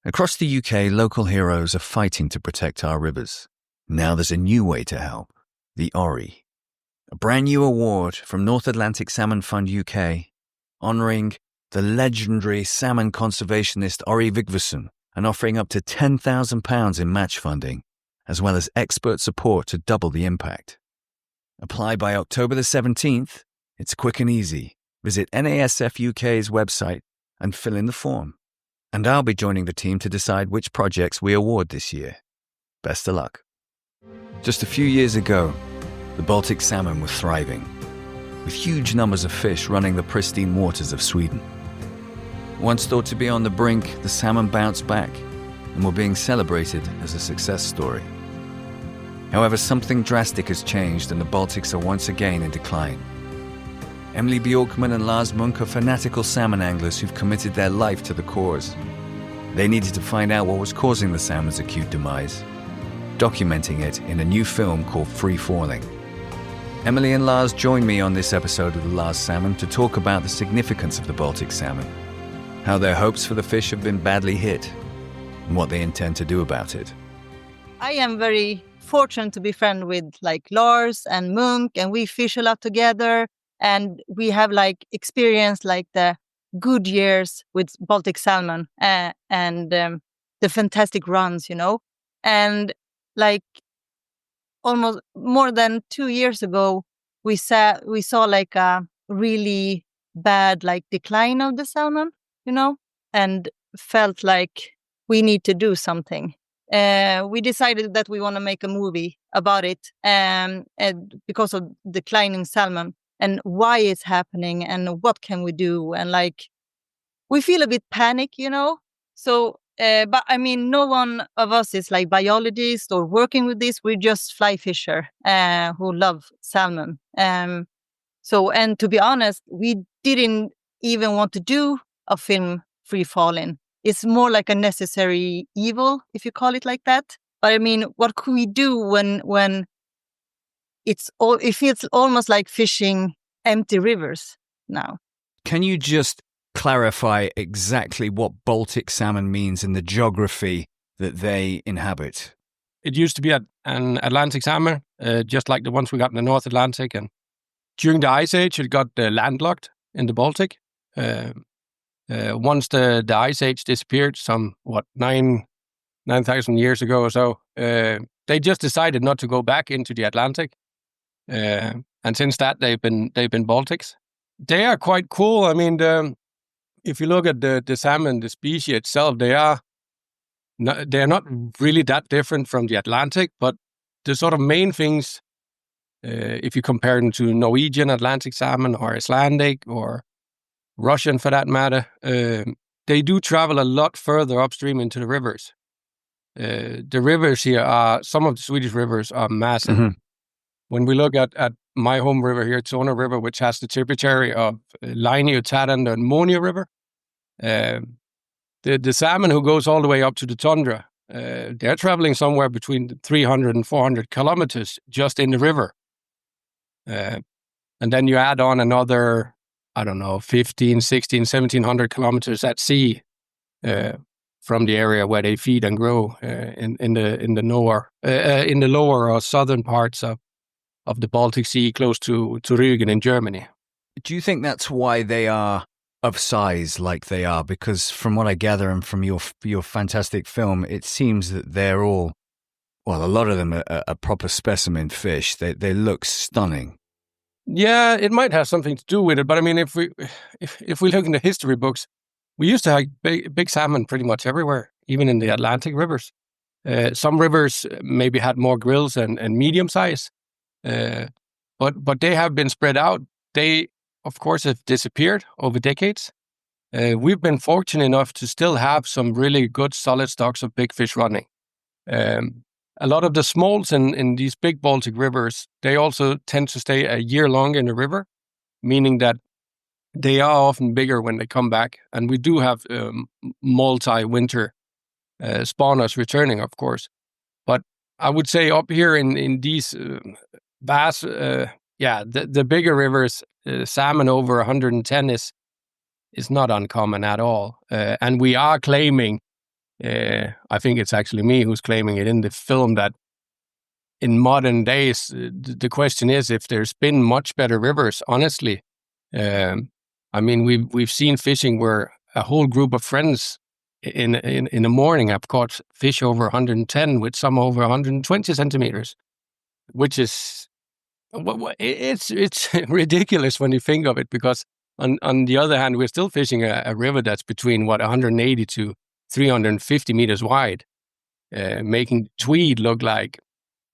Across the UK, local heroes are fighting to protect our rivers. Now there's a new way to help, the ORI. A brand new award from North Atlantic Salmon Fund UK, honouring the legendary salmon conservationist Ori Vigvason and offering up to £10,000 in match funding, as well as expert support to double the impact. Apply by October the 17th. It's quick and easy. Visit NASF UK's website and fill in the form. And I'll be joining the team to decide which projects we award this year. Best of luck. Just a few years ago, the Baltic salmon were thriving, with huge numbers of fish running the pristine waters of Sweden. Once thought to be on the brink, the salmon bounced back and were being celebrated as a success story. However, something drastic has changed and the Baltics are once again in decline. Emilie Bjorkman and Lars Munk are fanatical salmon anglers who've committed their life to the cause. They needed to find out what was causing the salmon's acute demise, documenting it in a new film called Free Falling. Emilie and Lars joined me on this episode of The Last Salmon to talk about the significance of the Baltic salmon, how their hopes for the fish have been badly hit, and what they intend to do about it. I am very fortunate to be friends with Lars and Munk, and we fish a lot together. And we have experienced the good years with Baltic salmon and the fantastic runs, And almost more than 2 years ago, we saw a really bad decline of the salmon, and felt like we need to do something. We decided that we want to make a movie about it, and because of declining salmon. And why it's happening and what can we do? And we feel a bit panic, So, but I mean, no one of us is biologists or working with this. We're just fly fisher who love salmon. So, and to be honest, we didn't even want to do a film Free Falling. It's more like a necessary evil, if you call it like that. But I mean, what could we do when it feels almost like fishing empty rivers now? Can you just clarify exactly what Baltic salmon means in the geography that they inhabit? It used to be an Atlantic salmon, just like the ones we got in the North Atlantic. And during the Ice Age, it got landlocked in the Baltic. Once the Ice Age disappeared, 9,000 years ago or so, they just decided not to go back into the Atlantic. And since that, they've been Baltics. They are quite cool. I mean, if you look at the salmon, the species itself, they are not really that different from the Atlantic. But the sort of main things, if you compare them to Norwegian Atlantic salmon or Icelandic or Russian for that matter, they do travel a lot further upstream into the rivers. The rivers here some of the Swedish rivers are massive. Mm-hmm. When we look at my home river here, Tona River, which has the tributary of Lainio, Tärendö, and Monia River, the salmon who goes all the way up to the tundra, they're traveling somewhere between 300 and 400 kilometers just in the river. And then you add on another, 15, 16, 1,700 kilometers at sea from the area where they feed and grow in the lower or southern parts of the Baltic Sea, close to Rügen in Germany. Do you think that's why they are of size like they are? Because from what I gather and from your fantastic film, it seems that they're all, a lot of them are proper specimen fish. They look stunning. Yeah, it might have something to do with it. But I mean, if we look in the history books, we used to have big salmon pretty much everywhere, even in the Atlantic rivers. Some rivers maybe had more grills and medium size. But they have been spread out. They, of course, have disappeared over decades. We've been fortunate enough to still have some really good solid stocks of big fish running. A lot of the smolts in these big Baltic rivers, they also tend to stay a year longer in the river, meaning that they are often bigger when they come back. And we do have multi-winter spawners returning, of course. But I would say up here in these vast, the bigger rivers, salmon over 110 is not uncommon at all. And we are claiming I think it's actually me who's claiming it in the film that in modern days, the question is if there's been much better rivers, honestly. I mean, we've seen fishing where a whole group of friends in the morning have caught fish over 110 with some over 120 centimeters, which is it's ridiculous when you think of it, because on the other hand, we're still fishing a river that's between 180 to 350 meters wide, making Tweed look like,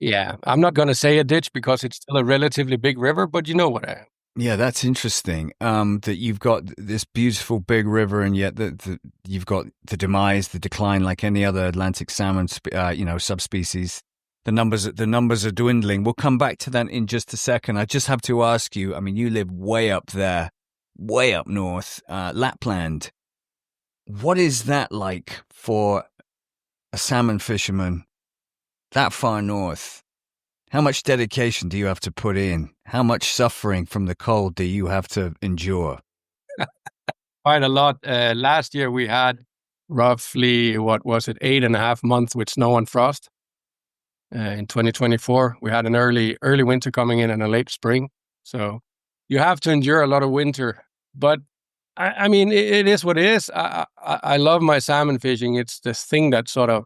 yeah, I'm not going to say a ditch because it's still a relatively big river, but you know what I am. Yeah, that's interesting. That you've got this beautiful big river, and yet you've got the demise, the decline, like any other Atlantic salmon, subspecies. The numbers are dwindling. We'll come back to that in just a second. I just have to ask you. I mean, you live way up there, way up north, Lapland. What is that like for a salmon fisherman that far north? How much dedication do you have to put in? How much suffering from the cold do you have to endure? Quite a lot. Last year we had roughly, 8.5 months with snow and frost. In 2024, we had an early winter coming in and a late spring. So you have to endure a lot of winter. But I mean, it is what it is. I love my salmon fishing. It's this thing that sort of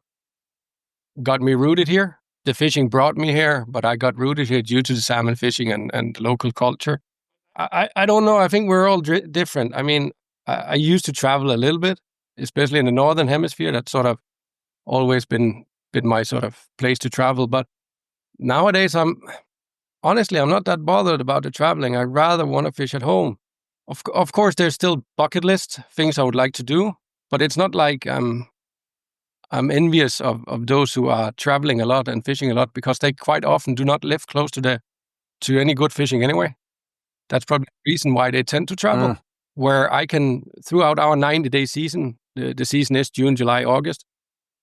got me rooted here. The fishing brought me here, but I got rooted here due to the salmon fishing and local culture. I don't know. I think we're all different. I mean, I used to travel a little bit, especially in the northern hemisphere. That's sort of always been my sort of place to travel. But nowadays, I'm not that bothered about the traveling. I rather want to fish at home. Of course, there's still bucket list things I would like to do, but it's not like I'm envious of those who are traveling a lot and fishing a lot, because they quite often do not live close to any good fishing anyway. That's probably the reason why they tend to travel. Where I can, throughout our 90-day season, the season is June, July, August,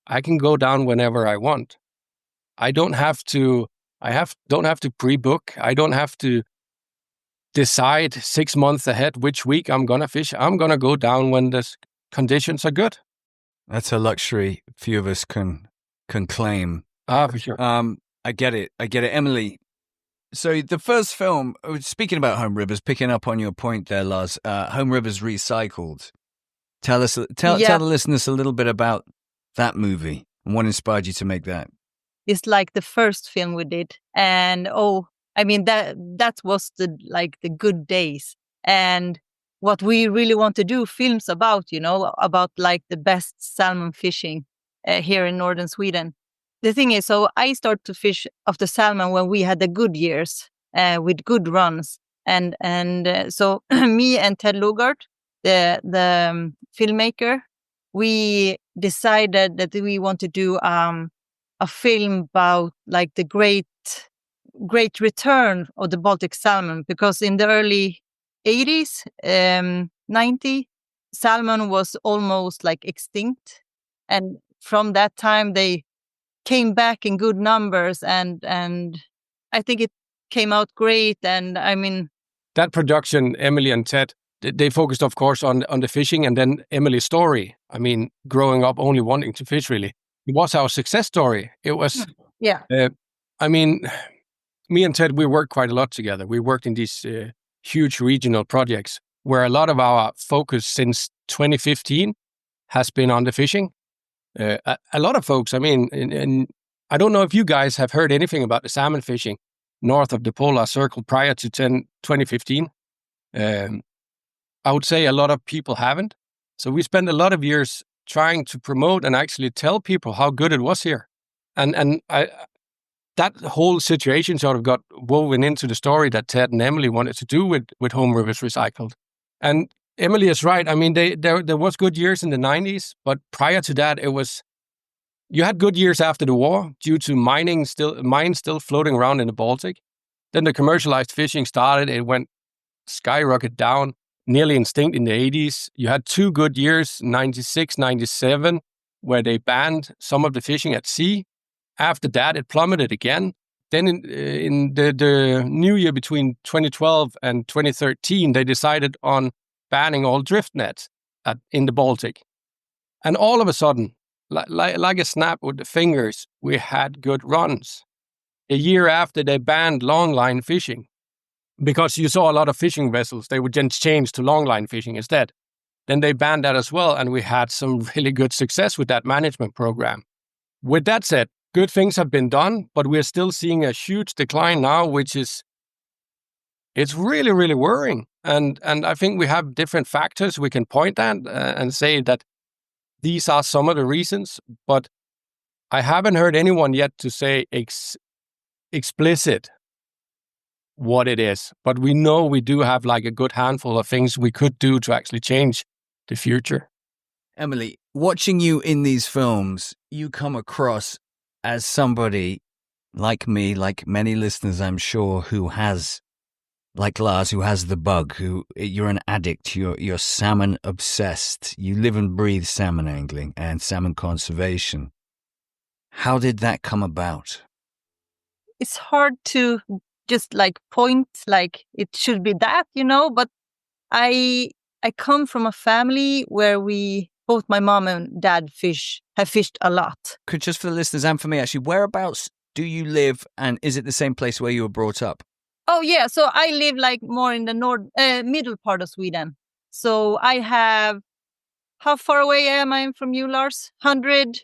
I can go down whenever I want. I don't have to pre-book. I don't have to decide 6 months ahead which week I'm gonna fish. I'm gonna go down when the conditions are good. That's a luxury few of us can claim. For sure. I get it. Emilie, so the first film, speaking about home rivers, picking up on your point there, Lars, Home Rivers Recycled. Tell the listeners a little bit about that movie and what inspired you to make that. It's like the first film we did. And I mean, that was the good days. And what we really want to do films about, about like the best salmon fishing here in northern Sweden. The thing is, so I started to fish after salmon when we had the good years with good runs. And so me and Ted Lugard, the filmmaker, we decided that we want to do a film about like the great return of the Baltic salmon, because in the early 80s, 90, salmon was almost like extinct. And from that time, they came back in good numbers. And I think it came out great. And I mean, that production, Emilie and Ted, they focused, of course, on the fishing, and then Emilie's story. I mean, growing up only wanting to fish, really. It was our success story. It was, yeah. I mean, me and Ted, we worked quite a lot together. We worked in these huge regional projects where a lot of our focus since 2015 has been on the fishing. A lot of folks, I mean, and I don't know if you guys have heard anything about the salmon fishing north of the Polar Circle prior to 2015. I would say a lot of people haven't. So we spent a lot of years trying to promote and actually tell people how good it was here. And that whole situation sort of got woven into the story that Ted and Emilie wanted to do with Home Rivers Recycled. And Emilie is right. I mean, there was good years in the 90s, but prior to that, you had good years after the war due to mines still floating around in the Baltic. Then the commercialized fishing started. It went skyrocket down, nearly extinct in the 80s. You had 2 good years, 96, 97, where they banned some of the fishing at sea. After that, it plummeted again. Then in the new year between 2012 and 2013, they decided on banning all drift nets in the Baltic. And all of a sudden, like a snap with the fingers, we had good runs. A year after they banned longline fishing, because you saw a lot of fishing vessels, they would then change to longline fishing instead. Then they banned that as well, and we had some really good success with that management program. With that said, good things have been done, but we're still seeing a huge decline now, it's really, really worrying. And I think we have different factors we can point at and say that these are some of the reasons, but I haven't heard anyone yet to say explicit what it is. But we know we do have like a good handful of things we could do to actually change the future. Emilie, watching you in these films, you come across as somebody like me, like many listeners, I'm sure, who has, like Lars, who has the bug, you're an addict, you're salmon obsessed. You live and breathe salmon angling and salmon conservation. How did that come about? It's hard to just like point like it should be that, but I come from a family where both my mom and dad have fished a lot. Just for the listeners and for me, actually, whereabouts do you live, and is it the same place where you were brought up? Oh yeah, so I live like more in the middle part of Sweden. So I have, how far away am I from you, Lars? 100.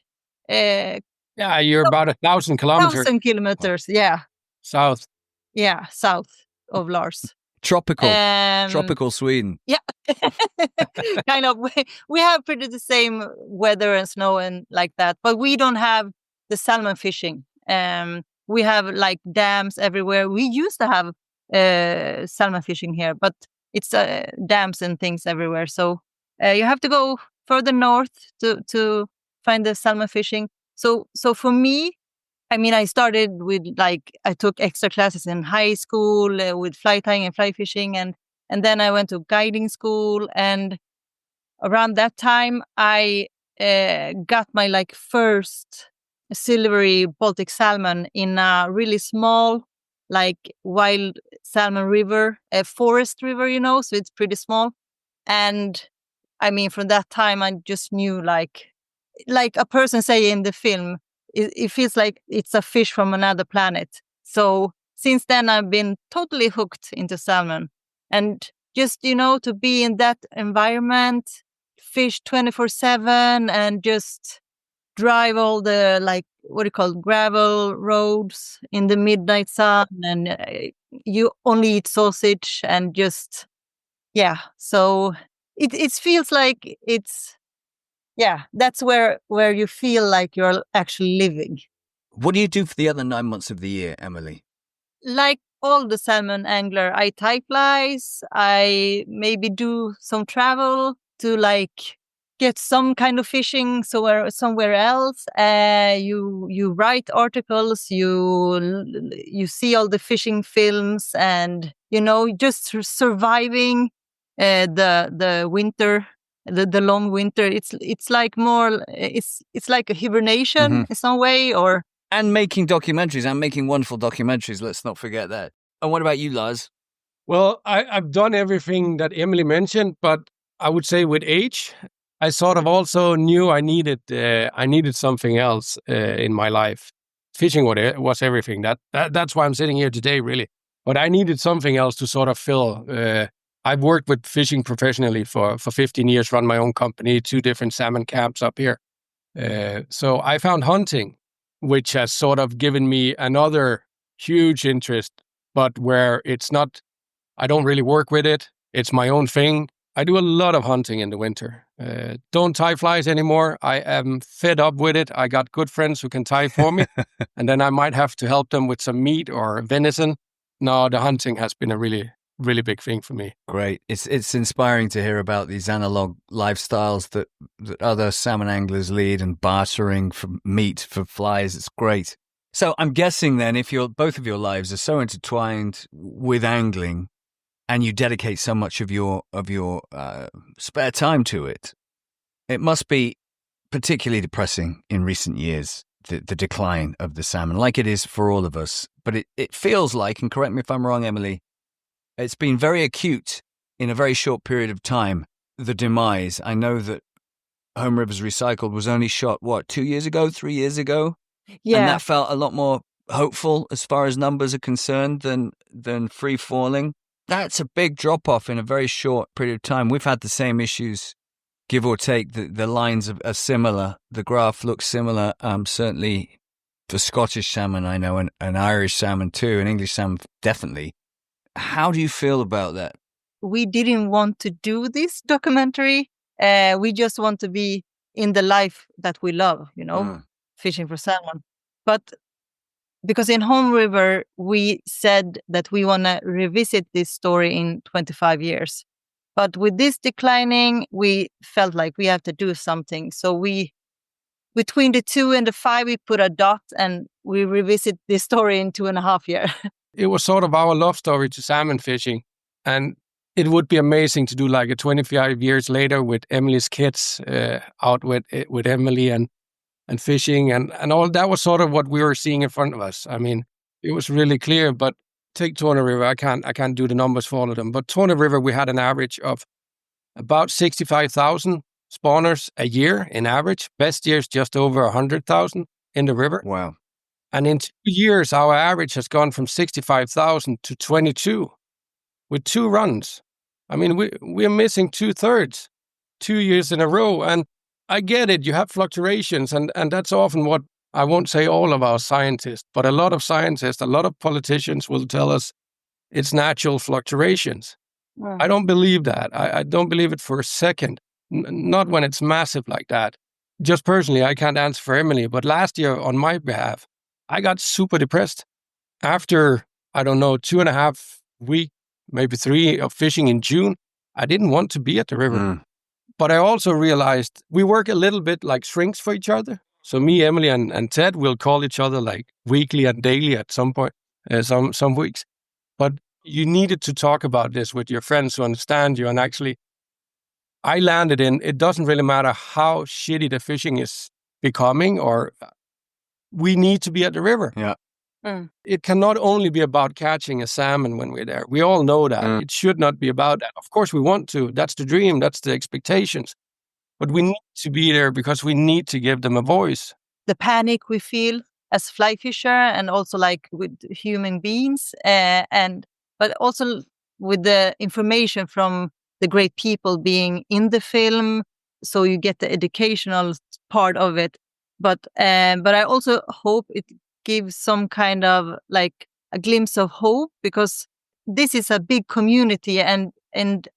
Yeah, you're about 1,000 kilometers. 1,000 kilometers, yeah. South. Yeah, south of Lars. Tropical Sweden. Yeah, kind of. We have pretty the same weather and snow and like that, but we don't have the salmon fishing. We have like dams everywhere. We used to have salmon fishing here, but it's dams and things everywhere. So you have to go further north to find the salmon fishing. So for me, I mean, I started with I took extra classes in high school with fly tying and fly fishing, and then I went to guiding school. And around that time, I got my first silvery Baltic salmon in a really small, wild salmon river, a forest river, so it's pretty small. And I mean, from that time, I just knew like a person say in the film, it feels like it's a fish from another planet. So since then, I've been totally hooked into salmon. And just, to be in that environment, fish 24/7 and just drive all the, gravel roads in the midnight sun. And you only eat sausage and just, yeah. So it feels like it's, yeah, that's where you feel like you're actually living. What do you do for the other 9 months of the year, Emilie? Like all the salmon angler, I tie flies. I maybe do some travel to get some kind of fishing somewhere else. You write articles. You see all the fishing films, and just surviving the winter. The long winter, it's like more, it's like a hibernation in some way, and making documentaries and making wonderful documentaries. Let's not forget that. And what about you, Lars? Well, I've done everything that Emilie mentioned, but I would say with age, I sort of also knew I needed something else in my life. Fishing was everything. That's why I'm sitting here today, really. But I needed something else to sort of fill. I've worked with fishing professionally for 15 years, run my own company, 2 different salmon camps up here. So I found hunting, which has sort of given me another huge interest, but where it's not, I don't really work with it. It's my own thing. I do a lot of hunting in the winter. Don't tie flies anymore. I am fed up with it. I got good friends who can tie for me, and then I might have to help them with some meat or venison. No, the hunting has been a really big thing for me. Great. It's inspiring to hear about these analog lifestyles that other salmon anglers lead, and bartering for meat for flies. It's great. So I'm guessing then, if both of your lives are so intertwined with angling, and you dedicate so much of your spare time to it, it must be particularly depressing in recent years, the decline of the salmon, like it is for all of us. But it feels like, and correct me if I'm wrong, Emilie, it's been very acute in a very short period of time, the demise. I know that Home Rivers Recycled was only shot, 2 years ago, 3 years ago? Yeah. And that felt a lot more hopeful as far as numbers are concerned than Free Falling. That's a big drop-off in a very short period of time. We've had the same issues, give or take. The lines are similar. The graph looks similar. Certainly for Scottish salmon, I know, and Irish salmon too, and English salmon definitely. How do you feel about that? We didn't want to do this documentary. We just want to be in the life that we love, fishing for salmon. But because in Home River, we said that we want to revisit this story in 25 years. But with this declining, we felt like we have to do something. So between the 2 and the 5, we put a dot and we revisit this story in 2.5 years. It was sort of our love story to salmon fishing. And it would be amazing to do like a 25 years later with Emilie's kids out with Emilie and fishing and all. That was sort of what we were seeing in front of us. I mean, it was really clear. But take Tawny River, I can't do the numbers for all of them. But Tawny River, we had an average of about 65,000 spawners a year in average. Best years just over 100,000 in the river. Wow. And in 2 years, our average has gone from 65,000 to 22 with 2 runs. I mean, we're missing 2/3, 2 years in a row. And I get it. You have fluctuations. And that's often what, I won't say all of our scientists, but a lot of scientists, a lot of politicians will tell us it's natural fluctuations. Yeah. I don't believe that. I don't believe it for a second. Not when it's massive like that. Just personally, I can't answer for Emilie, but last year on my behalf, I got super depressed. After, 2.5 weeks, maybe 3 of fishing in June, I didn't want to be at the river. But I also realized we work a little bit like shrinks for each other. So me, Emilie, and Ted will call each other like weekly and daily at some point, some weeks. But you needed to talk about this with your friends who understand you. And actually, I landed in, it doesn't really matter how shitty the fishing is becoming, or we need to be at the river. Yeah. It cannot only be about catching a salmon when we're there. We all know that. It should not be about that. Of course, we want to. That's the dream. That's the expectations. But we need to be there because we need to give them a voice. The panic we feel as fly fisher and also like with human beings, but also with the information from the great people being in the film. So you get the educational part of it. But I also hope it gives some kind of like a glimpse of hope, because this is a big community, and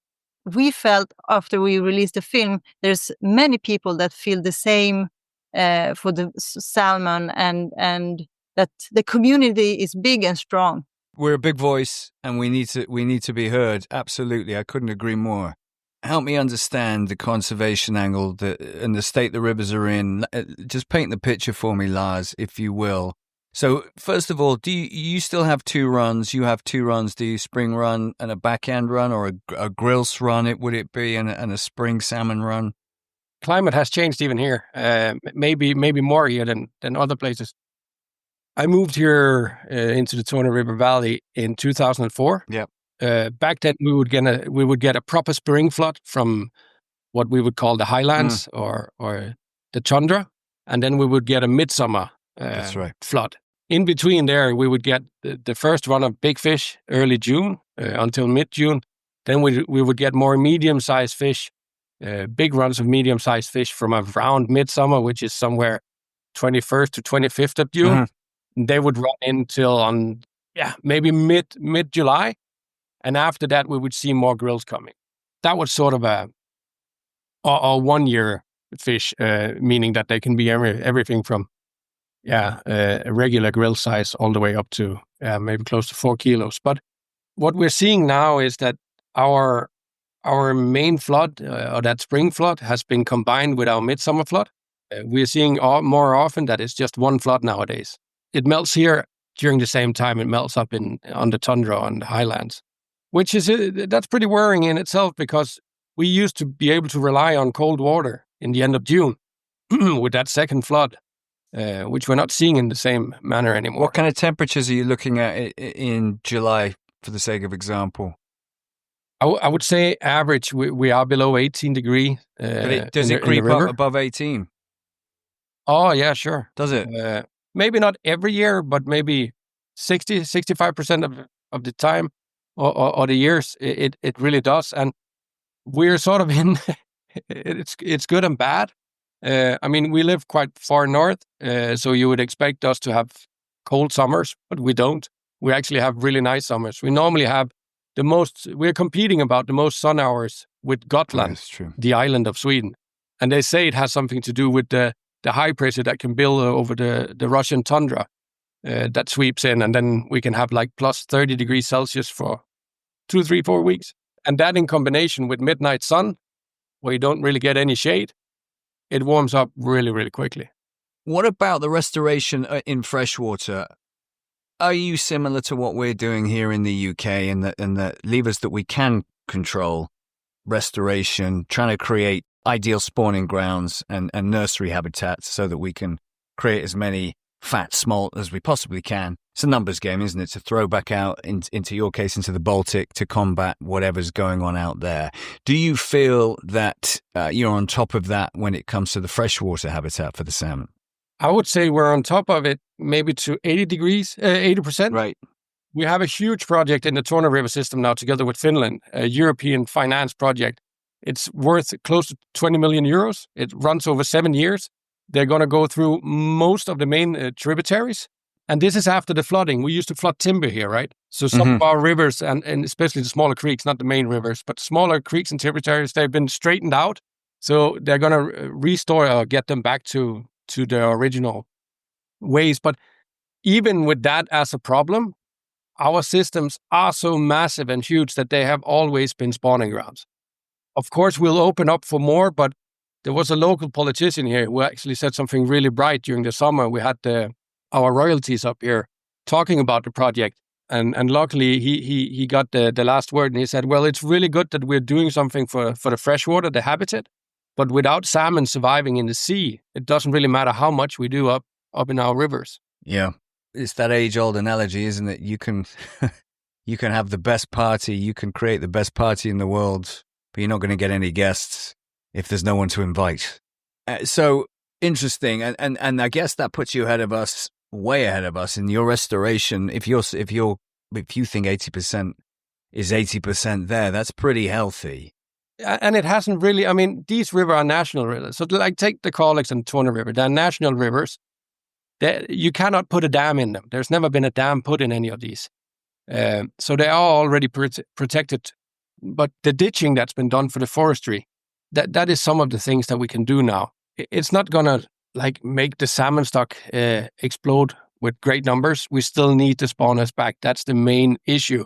we felt after we released the film, there's many people that feel the same for the salmon, and that the community is big and strong. We're a big voice, and we need to be heard. Absolutely, I couldn't agree more. Help me understand the conservation angle and the state the rivers are in. Just paint the picture for me, Lars, if you will. So, first of all, do you still have 2 runs? You have 2 runs. Do you spring run and a backhand run, or a grilse run? Would it be and a spring salmon run? Climate has changed even here. Maybe more here than other places. I moved here into the Tawny River Valley in 2004. Yeah. Back then, we would get a proper spring flood from what we would call the highlands or the tundra, and then we would get a midsummer That's right. flood. In between there, we would get the first run of big fish early June until mid-June. Then we would get more medium-sized fish, big runs of medium-sized fish from around midsummer, which is somewhere 21st to 25th of June. Mm-hmm. They would run until maybe mid-July. And after that, we would see more grills coming. That was sort of a 1-year fish, meaning that they can be everything from a regular grill size all the way up to maybe close to 4 kilos. But what we're seeing now is that our main flood, or that spring flood, has been combined with our midsummer flood. We're seeing more often that it's just one flood nowadays. It melts here during the same time it melts up on the tundra on the highlands, which is that's pretty worrying in itself, because we used to be able to rely on cold water in the end of June with that second flood. Which we're not seeing in the same manner anymore. What kind of temperatures are you looking at in July, for the sake of example? I would say average, we are below 18 degree. But does it creep up above 18? Oh, yeah, sure. Does it? Maybe not every year, but maybe 65% of the time or the years, it really does. And we're sort of in, it's good and bad. I mean, we live quite far north, so you would expect us to have cold summers, but we don't. We actually have really nice summers. We normally have we're competing about the most sun hours with Gotland, the island of Sweden. And they say it has something to do with the high pressure that can build over the Russian tundra that sweeps in. And then we can have like plus 30 degrees Celsius for 2, 3, 4 weeks. And that in combination with midnight sun, where you don't really get any shade, it warms up really, really quickly. What about the restoration in freshwater? Are you similar to what we're doing here in the UK and the levers that we can control, restoration, trying to create ideal spawning grounds and nursery habitats so that we can create as many fat smolt as we possibly can? It's a numbers game, isn't it? To throw back out, into your case, into the Baltic to combat whatever's going on out there. Do you feel that you're on top of that when it comes to the freshwater habitat for the salmon? I would say we're on top of it, maybe to 80%. Right. We have a huge project in the Torne River system now together with Finland, a European finance project. It's worth close to 20 million euros. It runs over 7 years. They're going to go through most of the main tributaries. And this is after the flooding. We used to flood timber here, right? So some of our rivers, and especially the smaller creeks, not the main rivers, but smaller creeks and tributaries, they've been straightened out. So they're going to restore or get them back to their original ways. But even with that as a problem, our systems are so massive and huge that they have always been spawning grounds. Of course, we'll open up for more, but there was a local politician here who actually said something really bright during the summer. We had our royalties up here talking about the project. And luckily, he got the last word, and he said, well, it's really good that we're doing something for the freshwater, the habitat. But without salmon surviving in the sea, it doesn't really matter how much we do up in our rivers. Yeah. It's that age-old analogy, isn't it? You can have the best party, you can create the best party in the world, but you're not going to get any guests if there's no one to invite. So interesting, and I guess that puts you way ahead of us in your restoration. If you think 80% is 80% there, that's pretty healthy. And it hasn't really. I mean, these rivers are national rivers. So, like, take the Kalix and Torne River. They're national rivers. You cannot put a dam in them. There's never been a dam put in any of these. So they are already protected. But the ditching that's been done for the forestry, that is some of the things that we can do now. It's not going to make the salmon stock explode with great numbers. We still need the spawners back. That's the main issue.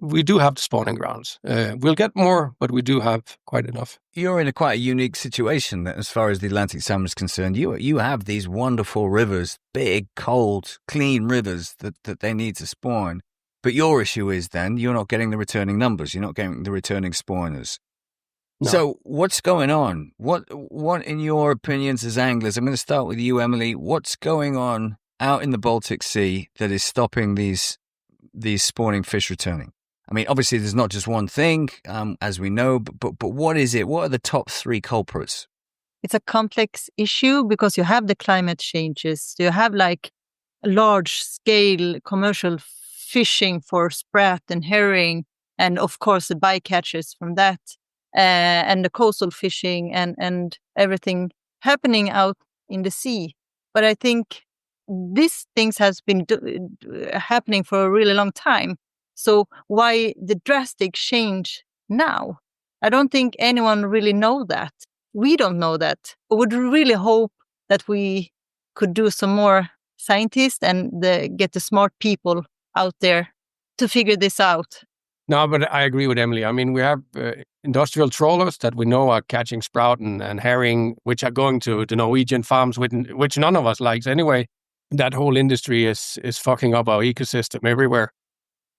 We do have the spawning grounds. We'll get more, but we do have quite enough. You're in quite a unique situation as far as the Atlantic salmon is concerned. You have these wonderful rivers, big, cold, clean rivers that they need to spawn. But your issue is then you're not getting the returning numbers. You're not getting the returning spawners. No. So what's going on? What in your opinions as anglers, I'm going to start with you, Emilie. What's going on out in the Baltic Sea that is stopping these spawning fish returning? I mean, obviously, there's not just one thing, as we know, but what is it? What are the top 3 culprits? It's a complex issue because you have the climate changes. You have large-scale commercial fishing for sprat and herring, and of course the bycatches from that, and the coastal fishing and everything happening out in the sea. But I think these things has been happening for a really long time. So why the drastic change now? I don't think anyone really know that. We don't know that. I would really hope that we could do some more scientists and get the smart people out there to figure this out. No, but I agree with Emilie. I mean, we have industrial trawlers that we know are catching sprout and herring, which are going to the Norwegian farms, which none of us likes anyway. That whole industry is fucking up our ecosystem everywhere.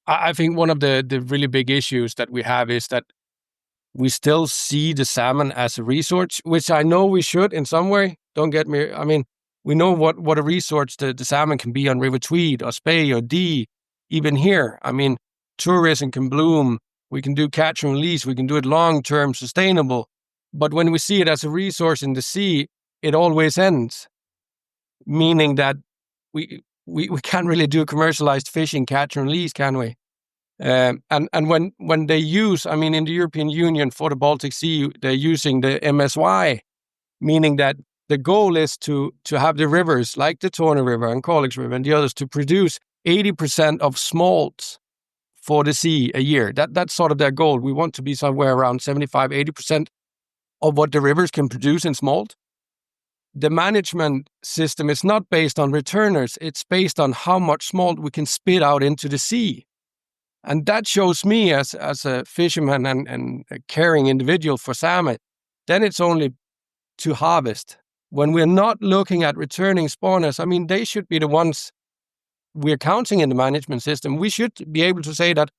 I think one of the really big issues that we have is that we still see the salmon as a resource, which I know we should in some way. Don't get me. I mean, we know what a resource the salmon can be on River Tweed or Spey or Dee, even here. I mean, tourism can bloom We can do catch and release. We can do it long-term, sustainable. But when we see it as a resource in the sea, it always ends, meaning that we can't really do commercialized fishing, catch and release, can we? And when they use, I mean, in the European Union for the Baltic Sea, they're using the MSY, meaning that the goal is to have the rivers like the Torne River and Kalix River and the others to produce 80% of smolts for the sea a year. That's sort of their goal. We want to be somewhere around 75-80% of what the rivers can produce in smolt. The management system is not based on returners. It's based on how much smolt we can spit out into the sea. And that shows me as a fisherman and a caring individual for salmon, then it's only to harvest. When we're not looking at returning spawners, I mean, they should be the ones we're counting in the management system. We should be able to say that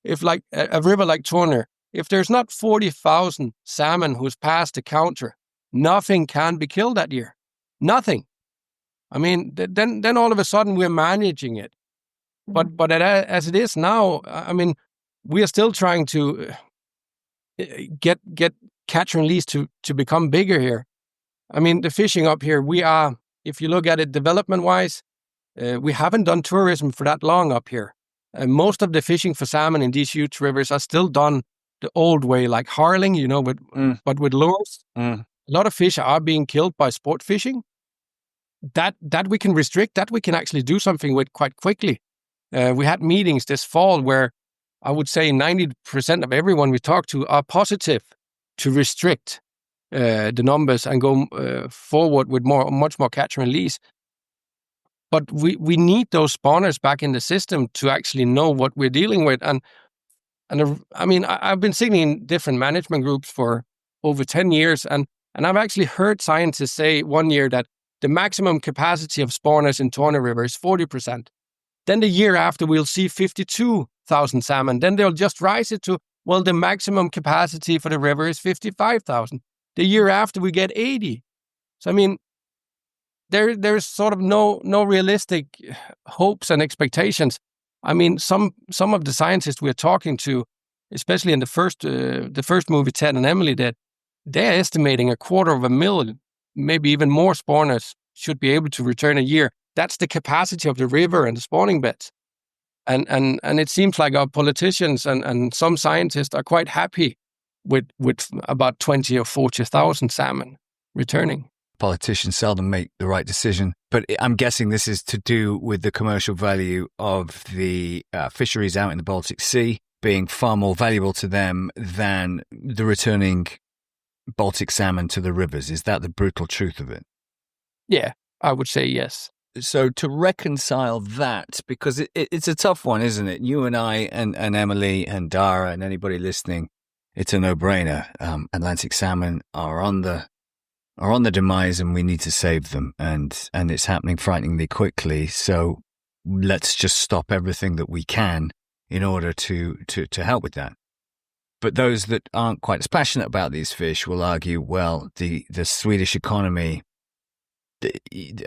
if like a river like Torne, if there's not 40,000 salmon who's passed the counter, nothing can be killed that year. Nothing. I mean, then all of a sudden we're managing it. But as it is now, I mean, we are still trying to get catch and release to become bigger here. I mean, the fishing up here, we are, if you look at it development-wise, we haven't done tourism for that long up here. Most of the fishing for salmon in these huge rivers are still done the old way, like harling, but with lures. A lot of fish are being killed by sport fishing. That we can restrict, that we can actually do something with quite quickly. We had meetings this fall where I would say 90% of everyone we talk to are positive to restrict the numbers and go forward with much more catch and release. But we need those spawners back in the system to actually know what we're dealing with. And I mean, I've been sitting in different management groups for over 10 years, and I've actually heard scientists say one year that the maximum capacity of spawners in Torne River is 40%. Then the year after, we'll see 52,000 salmon. Then they'll just rise it to, well, the maximum capacity for the river is 55,000. The year after, we get 80. So, I mean, there's sort of no realistic hopes and expectations. I mean, some of the scientists we're talking to, especially in the first movie Ted and Emilie did, they're estimating 250,000, maybe even more spawners should be able to return a year. That's the capacity of the river and the spawning beds. And it seems like our politicians and some scientists are quite happy with about 20 or 40,000 salmon returning. Politicians seldom make the right decision, but I'm guessing this is to do with the commercial value of the fisheries out in the Baltic Sea being far more valuable to them than the returning Baltic salmon to the rivers. Is that the brutal truth of it? Yeah, I would say yes. So to reconcile that, because it's a tough one, isn't it? You and I and Emilie and Dara and anybody listening, it's a no-brainer. Atlantic salmon are on the demise, and we need to save them, and it's happening frighteningly quickly. So let's just stop everything that we can in order to help with that. But those that aren't quite as passionate about these fish will argue, well, the Swedish economy,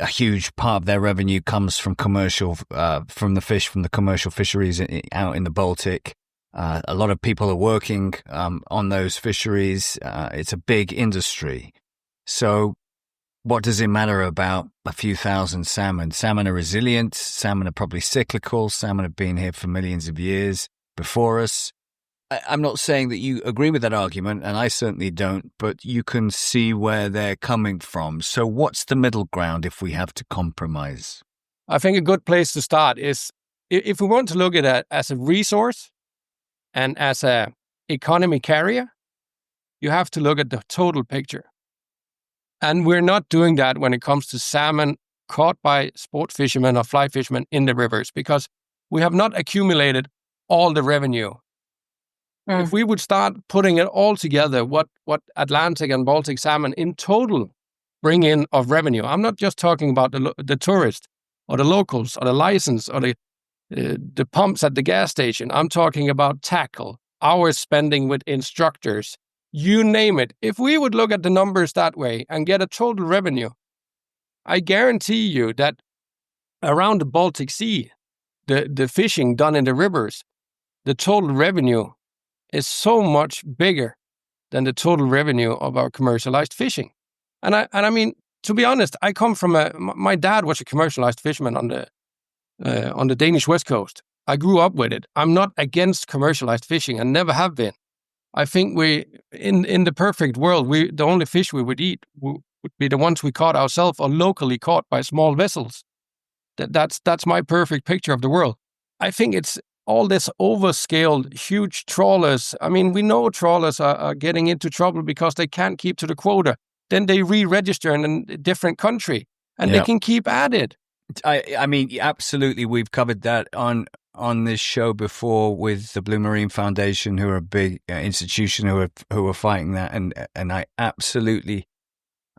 a huge part of their revenue comes from commercial, from the commercial fisheries out in the Baltic. A lot of people are working on those fisheries. It's a big industry. So what does it matter about a few thousand salmon? Salmon are resilient. Salmon are probably cyclical. Salmon have been here for millions of years before us. I'm not saying that you agree with that argument, and I certainly don't, but you can see where they're coming from. So what's the middle ground if we have to compromise? I think a good place to start is, if we want to look at it as a resource and as a economy carrier, you have to look at the total picture. And we're not doing that when it comes to salmon caught by sport fishermen or fly fishermen in the rivers, because we have not accumulated all the revenue. If we would start putting it all together, what Atlantic and Baltic salmon in total bring in of revenue, I'm not just talking about the tourist or the locals or the license or the pumps at the gas station. I'm talking about tackle, hours spending with instructors, you name it. If we would look at the numbers that way and get a total revenue, I guarantee you that around the Baltic Sea, the fishing done in the rivers, the total revenue is so much bigger than the total revenue of our commercialized fishing. And I mean, to be honest, I come from my dad was a commercialized fisherman on the Danish West Coast. I grew up with it. I'm not against commercialized fishing and never have been. I think in the perfect world, the only fish we would eat would be the ones we caught ourselves or locally caught by small vessels. That's my perfect picture of the world. I think it's all this overscaled, huge trawlers. I mean, we know trawlers are getting into trouble because they can't keep to the quota. Then they re-register in a different country, and they can keep at it. I mean, absolutely. We've covered that on this show before with the Blue Marine Foundation, who are a big institution who are fighting that, and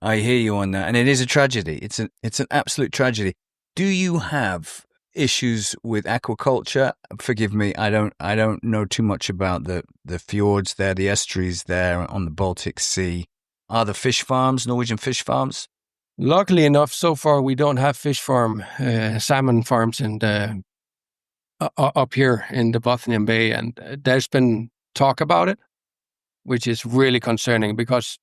I hear you on that, and it is a tragedy. It's an absolute tragedy. Do you have issues with aquaculture? Forgive me, I don't know too much about the fjords there, the estuaries there on the Baltic Sea. Are the fish farms, Norwegian fish farms? Luckily enough, so far we don't have salmon farms up here in the Bothnian Bay, and there's been talk about it, which is really concerning because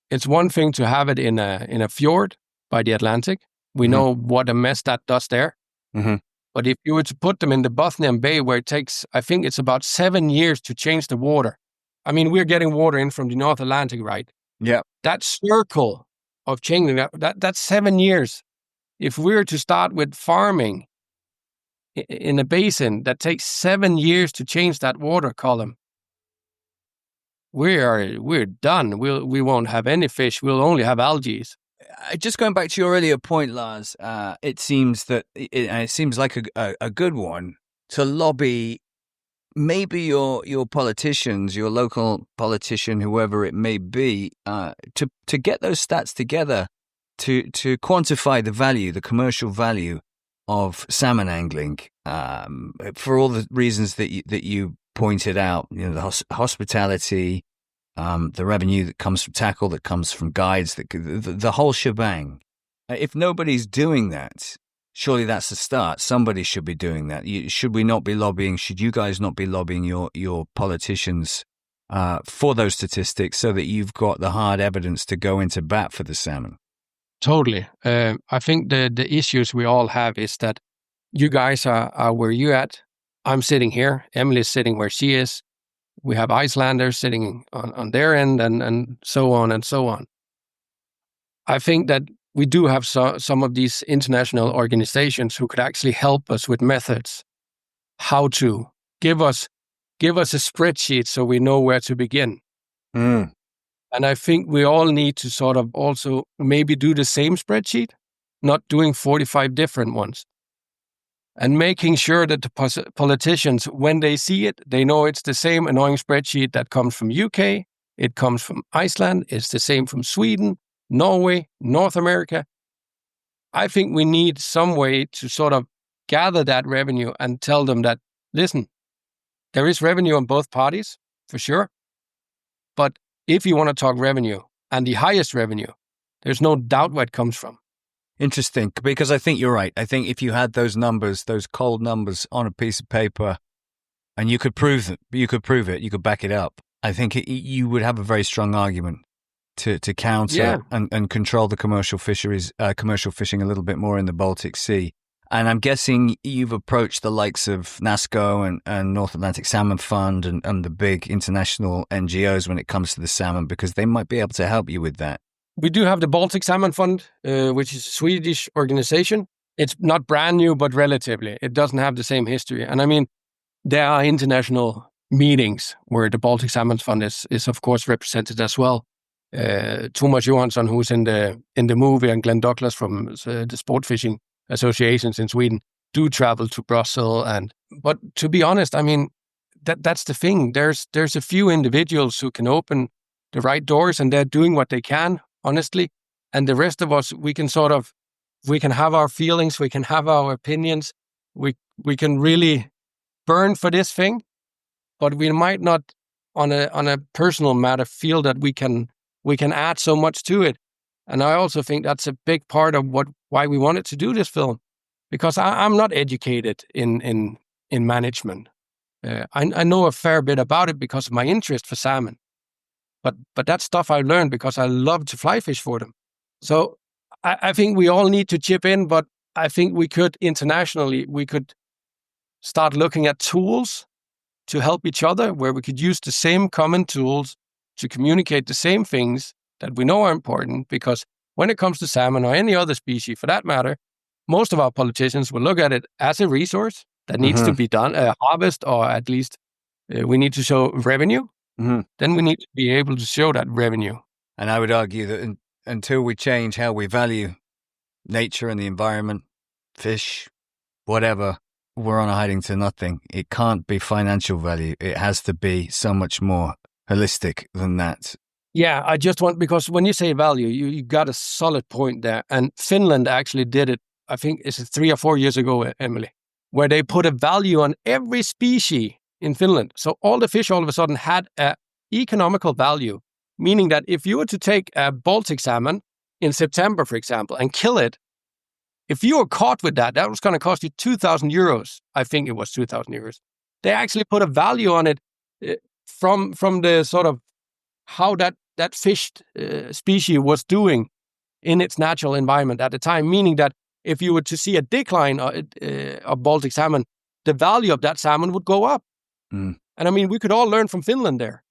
it's one thing to have it in a fjord by the Atlantic. We know what a mess that does there. Mm-hmm. But if you were to put them in the Bothnian Bay, where it takes, I think it's about 7 years to change the water. I mean, we're getting water in from the North Atlantic, right? Yeah. That circle of changing that's 7 years. If we were to start with farming in a basin that takes 7 years to change that water column, we're done. We won't have any fish. We'll only have algae. Just going back to your earlier point, Lars, it seems that it seems like a good one to lobby. Maybe your politicians, your local politician, whoever it may be, to get those stats together to quantify the value, the commercial value of salmon angling, for all the reasons that you pointed out. You know, the hospitality, the revenue that comes from tackle, that comes from guides, the whole shebang. If nobody's doing that, surely that's the start. Somebody should be doing that. Should we not be lobbying? Should you guys not be lobbying your politicians for those statistics so that you've got the hard evidence to go into bat for the salmon? Totally. I think the issues we all have is that you guys are where you're at. I'm sitting here. Emilie's sitting where she is. We have Icelanders sitting on their end and so on and so on. I think that we do have some of these international organizations who could actually help us with methods, how to give us a spreadsheet so we know where to begin. And I think we all need to sort of also maybe do the same spreadsheet, not doing 45 different ones. And making sure that the politicians, when they see it, they know it's the same annoying spreadsheet that comes from UK, it comes from Iceland, it's the same from Sweden, Norway, North America. I think we need some way to sort of gather that revenue and tell them that, listen, there is revenue on both parties, for sure. But if you want to talk revenue and the highest revenue, there's no doubt where it comes from. Interesting, because I think you're right. I think if you had those numbers, those cold numbers on a piece of paper, and you could prove it, you could back it up, I think you would have a very strong argument to counter and control the commercial fisheries, commercial fishing a little bit more in the Baltic Sea. And I'm guessing you've approached the likes of NASCO and North Atlantic Salmon Fund and the big international NGOs when it comes to the salmon, because they might be able to help you with that. We do have the Baltic Salmon Fund, which is a Swedish organization. It's not brand new, but relatively. It doesn't have the same history. And I mean, there are international meetings where the Baltic Salmon Fund is of course represented as well. Thomas Johansson, who's in the movie, and Glenn Douglas from the Sport Fishing Associations in Sweden do travel to Brussels. But to be honest, I mean, that's the thing. There's a few individuals who can open the right doors, and they're doing what they can, honestly. And the rest of us, we can have our feelings, we can have our opinions, we can really burn for this thing, but we might not on a personal matter feel that we can add so much to it. And I also think that's a big part of why we wanted to do this film, because I'm not educated in management. I know a fair bit about it because of my interest for salmon. But that's stuff I learned because I love to fly fish for them. So I think we all need to chip in, but I think we could internationally, we could start looking at tools to help each other, where we could use the same common tools to communicate the same things that we know are important. Because when it comes to salmon or any other species for that matter, most of our politicians will look at it as a resource that needs to be done, a harvest, or at least we need to show revenue. Then we need to be able to show that revenue. And I would argue that until we change how we value nature and the environment, fish, whatever, we're on a hiding to nothing. It can't be financial value. It has to be so much more holistic than that. Yeah, I just want, because when you say value, you got a solid point there. And Finland actually did it, I think it's 3 or 4 years ago, Emilie, where they put a value on every species in Finland. So all the fish all of a sudden had an economical value, meaning that if you were to take a Baltic salmon in September, for example, and kill it, if you were caught with that, that was going to cost you 2,000 euros. I think it was 2,000 euros. They actually put a value on it from the sort of how that fish species was doing in its natural environment at the time, meaning that if you were to see a decline of Baltic salmon, the value of that salmon would go up. And I mean, we could all learn from Finland there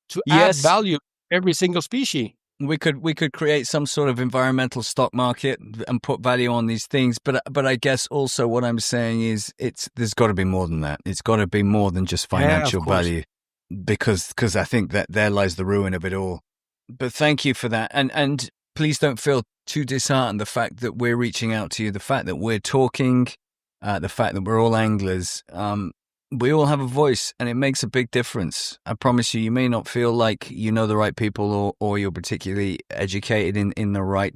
to add value to every single species. We could create some sort of environmental stock market and put value on these things, but I guess also what I'm saying is there's got to be more than that. It's got to be more than just financial value, because I think that there lies the ruin of it all. But thank you for that, and please don't feel too disheartened. The fact that we're reaching out to you, the fact that we're talking, the fact that we're all anglers. We all have a voice, and it makes a big difference. I promise you, you may not feel like you know the right people or you're particularly educated in the right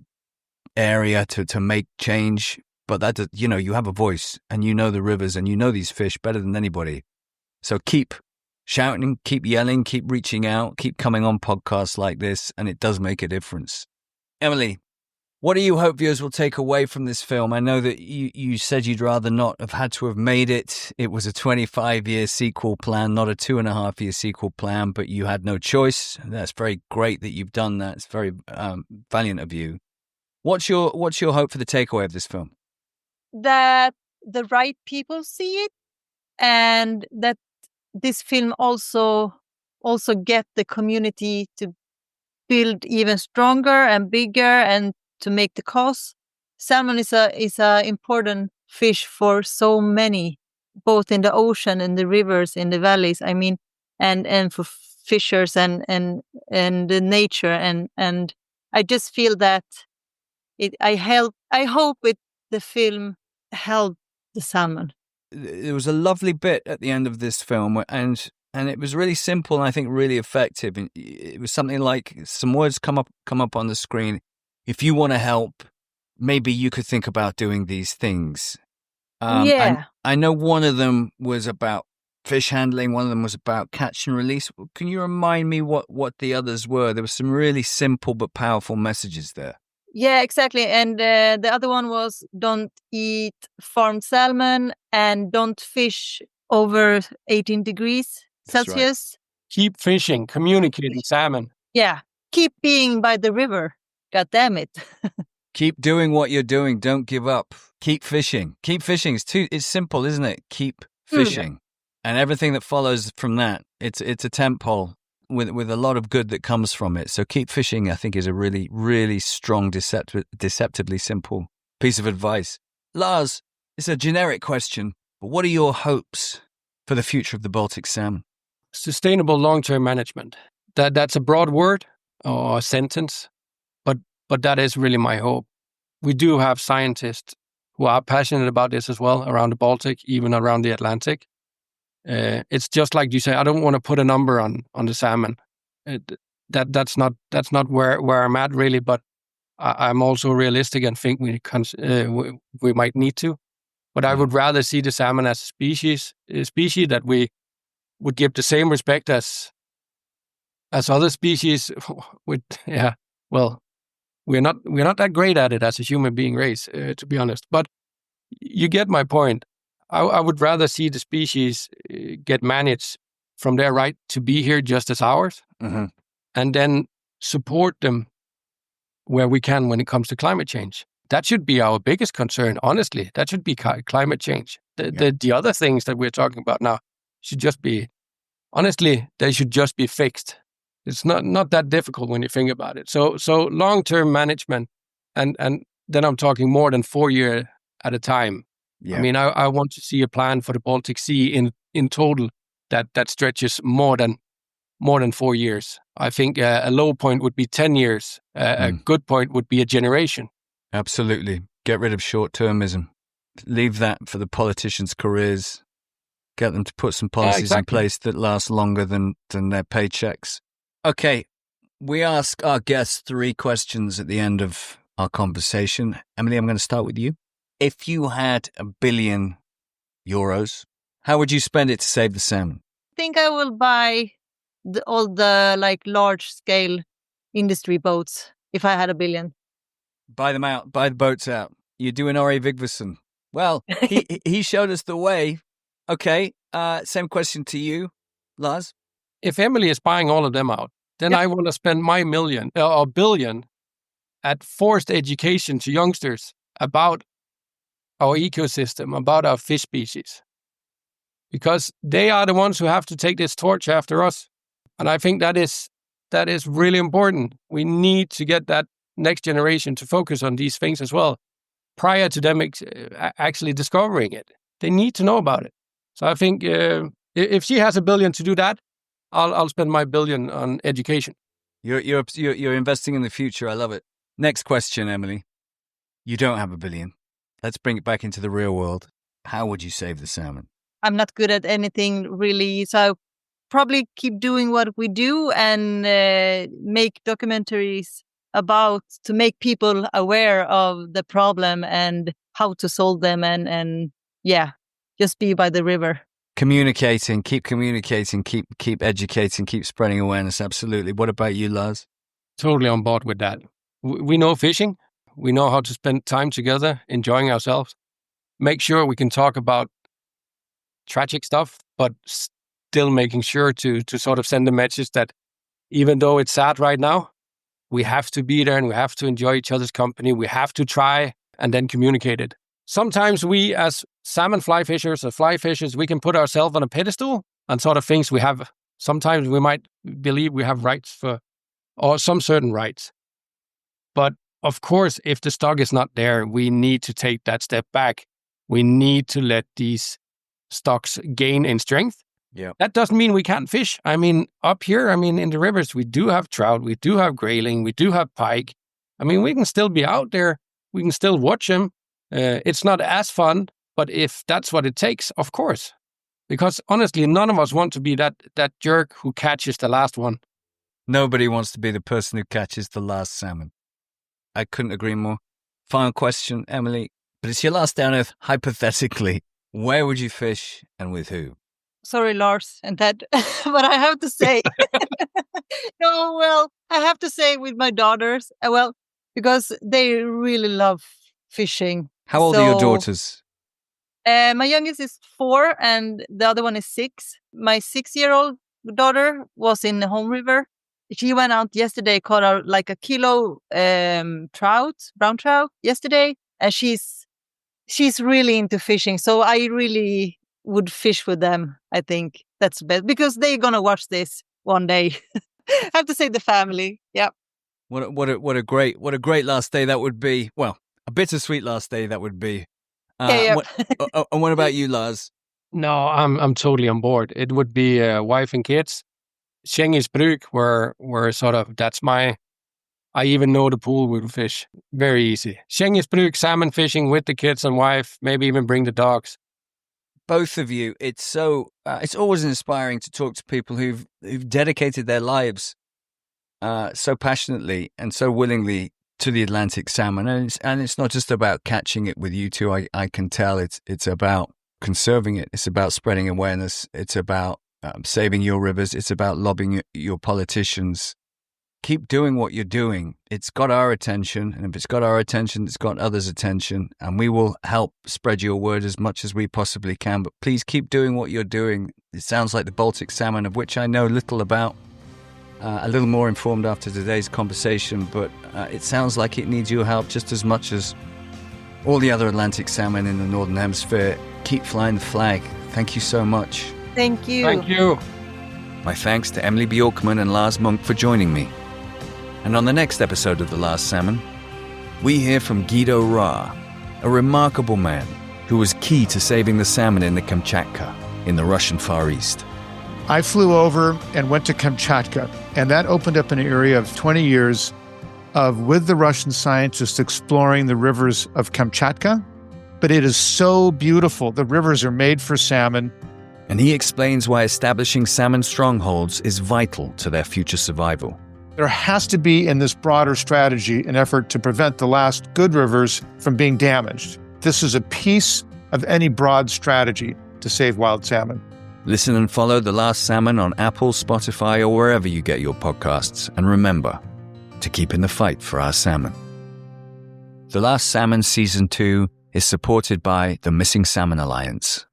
area to make change, but that, you have a voice, and you know the rivers, and you know these fish better than anybody. So keep shouting, keep yelling, keep reaching out, keep coming on podcasts like this, and it does make a difference. Emilie, what do you hope viewers will take away from this film? I know that you said you'd rather not have had to have made it. It was a 25-year sequel plan, not a 2.5-year sequel plan, but you had no choice. That's very great that you've done that. It's very valiant of you. What's your hope for the takeaway of this film? That the right people see it, and that this film also get the community to build even stronger and bigger, and to make the cause. Salmon is a important fish for so many, both in the ocean, in the rivers, in the valleys. I mean, and for fishers and the nature, and I just feel that I hope with the film help the salmon. There was a lovely bit at the end of this film, and it was really simple and I think really effective. It was something like some words come up on the screen. If you want to help, maybe you could think about doing these things. I know one of them was about fish handling. One of them was about catch and release. Can you remind me what the others were? There were some really simple but powerful messages there. Yeah, exactly. And the other one was don't eat farmed salmon and don't fish over 18 degrees Celsius. Right. Keep fishing, communicating salmon. Yeah, keep being by the river. God damn it. Keep doing what you're doing. Don't give up. Keep fishing. Keep fishing. It's simple, isn't it? Keep fishing. And everything that follows from that, it's a tentpole with a lot of good that comes from it. So keep fishing, I think, is a really, really strong, deceptively simple piece of advice. Lars, it's a generic question, but what are your hopes for the future of the Baltic salmon? Sustainable long-term management. That's a broad word or a sentence. But that is really my hope. We do have scientists who are passionate about this as well, around the Baltic, even around the Atlantic. It's just like you say, I don't want to put a number on the salmon. That's not where I'm at really, but I'm also realistic and think we might need to. But I would rather see the salmon as a species that we would give the same respect as other species. We're not that great at it as a human being race, to be honest. But you get my point. I would rather see the species get managed from their right to be here just as ours, and then support them where we can when it comes to climate change. That should be our biggest concern, honestly. That should be climate change. The other things that we're talking about now should just be, honestly, they should just be fixed. It's not that difficult when you think about it. So long-term management, and then I'm talking more than 4 years at a time. Yeah. I mean, I want to see a plan for the Baltic Sea in total that stretches more than 4 years. I think a low point would be 10 years. A good point would be a generation. Absolutely. Get rid of short-termism. Leave that for the politicians' careers. Get them to put some policies in place that last longer than their paychecks. Okay, we ask our guests 3 questions at the end of our conversation. Emilie, I'm going to start with you. If you had €1 billion, how would you spend it to save the salmon? I think I will buy all the large-scale industry boats if I had $1 billion. Buy them out, buy the boats out. You're doing Ori Vigvason. Well, he showed us the way. Okay, same question to you, Lars. If Emilie is buying all of them out, then I want to spend my $1 billion at forced education to youngsters about our ecosystem, about our fish species. Because they are the ones who have to take this torch after us. And I think that is really important. We need to get that next generation to focus on these things as well, prior to them actually discovering it. They need to know about it. So I think if she has $1 billion to do that, I'll spend my $1 billion on education. You're investing in the future. I love it. Next question, Emilie. You don't have $1 billion. Let's bring it back into the real world. How would you save the salmon? I'm not good at anything really, so I'll probably keep doing what we do and make documentaries to make people aware of the problem and how to solve them and just be by the river. Communicating, keep educating, keep spreading awareness. Absolutely. What about you, Lars? Totally on board with that. We know fishing. We know how to spend time together, enjoying ourselves. Make sure we can talk about tragic stuff, but still making sure to sort of send a message that even though it's sad right now, we have to be there and we have to enjoy each other's company. We have to try and then communicate it. Sometimes we, as salmon fly fishers or fly fishers, we can put ourselves on a pedestal and sort of things we have. Sometimes we might believe we have rights or some certain rights. But of course, if the stock is not there, we need to take that step back. We need to let these stocks gain in strength. Yeah. That doesn't mean we can't fish. I mean, up here, in the rivers, we do have trout, we do have grayling, we do have pike. We can still be out there. We can still watch them. It's not as fun, but if that's what it takes, of course. Because honestly, none of us want to be that jerk who catches the last one. Nobody wants to be the person who catches the last salmon. I couldn't agree more. Final question, Emilie. But it's your last day on Earth, hypothetically. Where would you fish and with who? Sorry, Lars, and that, but I have to say, I have to say with my daughters, because they really love fishing. How old are your daughters? My youngest is 4 and the other one is 6. My 6-year-old daughter was in the home river. She went out yesterday, caught out like a kilo brown trout yesterday, and she's really into fishing. So I really would fish with them. I think that's best because they're gonna watch this one day. I have to say the family. Yeah. What a great last day that would be. Well, a bittersweet last day that would be. And what about you, Lars? No, I'm totally on board. It would be wife and kids. Schengens bruk, where sort of I even know the pool with fish. Very easy. Schengens bruk, salmon fishing with the kids and wife. Maybe even bring the dogs. Both of you, it's always inspiring to talk to people who've dedicated their lives so passionately and so willingly to the Atlantic salmon, and it's not just about catching it with you two. I can tell it's about conserving it. It's about spreading awareness. It's about saving your rivers. It's about lobbying your politicians. keep doing what you're doing. It's got our attention, and if it's got our attention, it's got others' attention, and we will help spread your word as much as we possibly can. But please keep doing what you're doing. It sounds like the Baltic salmon, of which I know little about, a little more informed after today's conversation, but it sounds like it needs your help just as much as all the other Atlantic salmon in the Northern Hemisphere. Keep flying the flag. Thank you so much. Thank you. Thank you. My thanks to Emilie Bjorkman and Lars Munk for joining me. And on the next episode of The Last Salmon, we hear from Guido Ra, a remarkable man who was key to saving the salmon in the Kamchatka in the Russian Far East. I flew over and went to Kamchatka, and that opened up an area of 20 years with the Russian scientists exploring the rivers of Kamchatka. But it is so beautiful. The rivers are made for salmon. And he explains why establishing salmon strongholds is vital to their future survival. There has to be, in this broader strategy, an effort to prevent the last good rivers from being damaged. This is a piece of any broad strategy to save wild salmon. Listen and follow The Last Salmon on Apple, Spotify, or wherever you get your podcasts. And remember to keep in the fight for our salmon. The Last Salmon Season 2 is supported by the Missing Salmon Alliance.